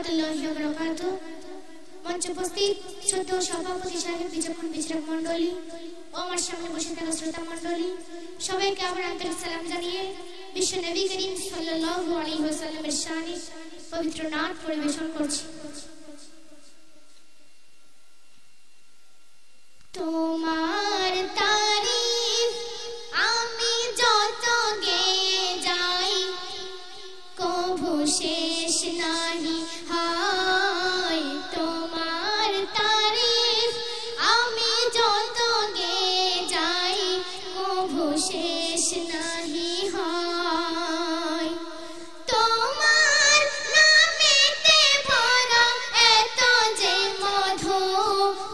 রহমাতুল্লাহি ওয়া বারাকাতুহু। মঞ্চে উপস্থিত শ্রদ্ধেয় সভাপতি সাহেব, বিচক্ষণ বিচারক মণ্ডলী ও আমার সামনে বসে থাকা শ্রোতা মণ্ডলী, সবাইকে আমার আন্তরিক সালাম জানিয়ে বিশ্ব নবী করিম সাল্লাল্লাহু আলাইহি ওয়াসাল্লামের শানে পবিত্র নাত পরিবেশন করছি। তোমার তারিফ আমি যত গেয়ে যাই, কভু শেষ নাহি হয়। তোমার তারিফ আমি যত গেয়ে যাই, কভু শেষ নাহি হয়। তোমার নামেতে ভরা এত যে মধু,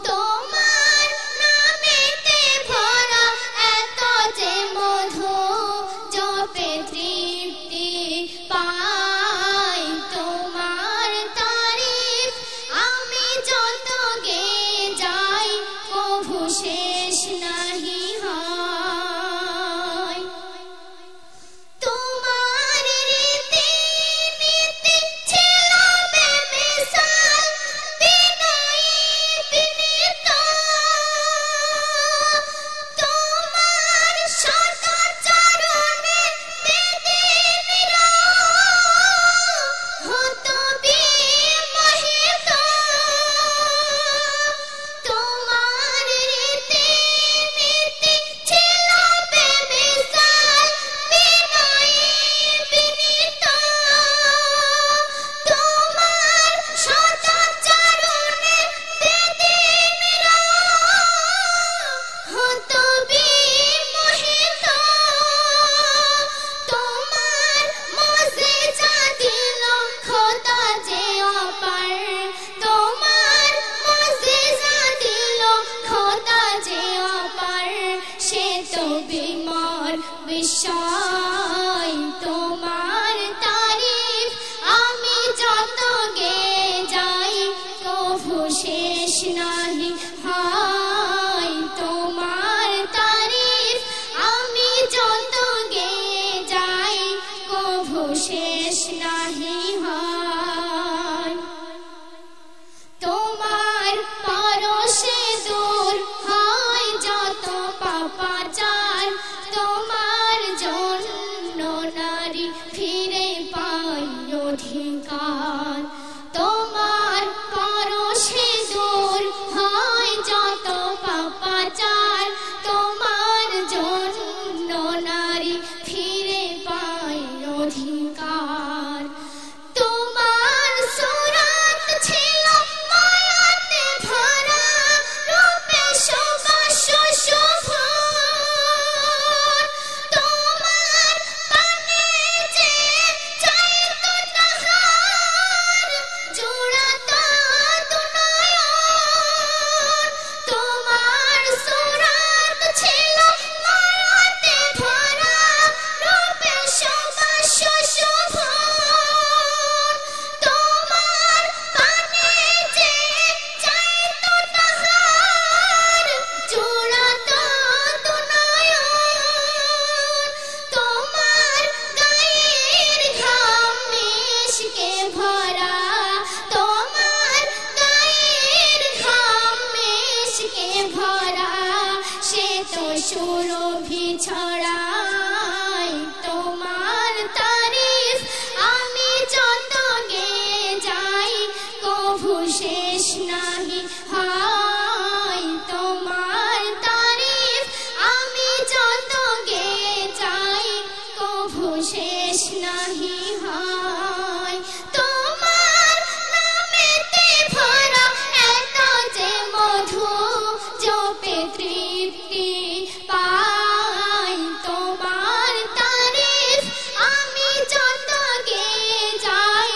তোমার নামেতে ভরা এত যে মধু, জপে তৃপ্তি পাই। তোমার তারিফ আমি যত গেয়ে যাই, কভু শেষ নাহি হয়। তোমার রীতি নীতি ছিল বেমিসাল, বিনয়ী বিনীত। তোমার সদাচরণে বেদিনীরা হতো বিমোহিত। তোমার রীতি নীতি ছিল বেমিসাল, বিনয়ী বিনীত। তোমার সদাচরণে বেদিনীরা হতো বিমোহিত। তোমার মুজিজা দিল খোদা যে অপার, তোমার মুজিজা দিল খোদা যে অপার, সে তো বিমর বিস্ময়। তোমার তারিফ আমি যত গেয়ে যাই, কভু শেষ নাহি হয়। তোমার তারিফ আমি যত গেয়ে যাই, কভু শেষ নাহি হয়। তোমার পরশে দূর হয় যত পাপাচার, তোমার জন্য নারী ফিরে পাই অধিকার। তোমার পরশে দূর হয় যত পাপাচার, তোমার জন্য নারী ফিরে পাই অধিকার। তোমার সুরাত ছিল মায়াতে ভরা, রূপে সুবাস্য শোভন। তোমার পানে যে চাইত তাহার, জোড়াত দুনয়ন। তোমার সুরাত ছিল মায়াতে ভরা, রূপে সুবাস্য শোভন। তোমার পানে যে চাইত তাহার, জোড়াত দুনয়ন। তোমার গায়ের ঘাম মিশকে ভরা, তোমার গায়ের ঘাম মিশকে ভরা, সে তো সুরভি ছড়ায়। তোমার তারিফ আমি যত গেয়ে যাই, কভু শেষ নাহি হয়। তোমার তারিফ আমি যত গেয়ে যাই, কভু শেষ নাহি হয়। তোমার নামেতে ভরা এত যে মধু, জপে তৃপ্তি পাই। তোমার তারিফ আমি যত গেয়ে যাই,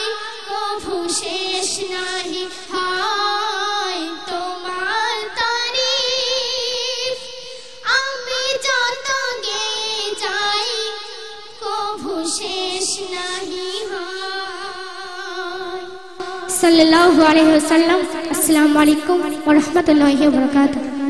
কভু শেষ নাহি হয়। তোমার তারিফ আমি যত গেয়ে যাই, কভু শেষ নাহি হয়। সাল্লাল্লাহু আলাইহি ওয়াসাল্লাম। আসসালামু আলাইকুম ওয়া রাহমাতুল্লাহি ওয়া বারাকাতুহু।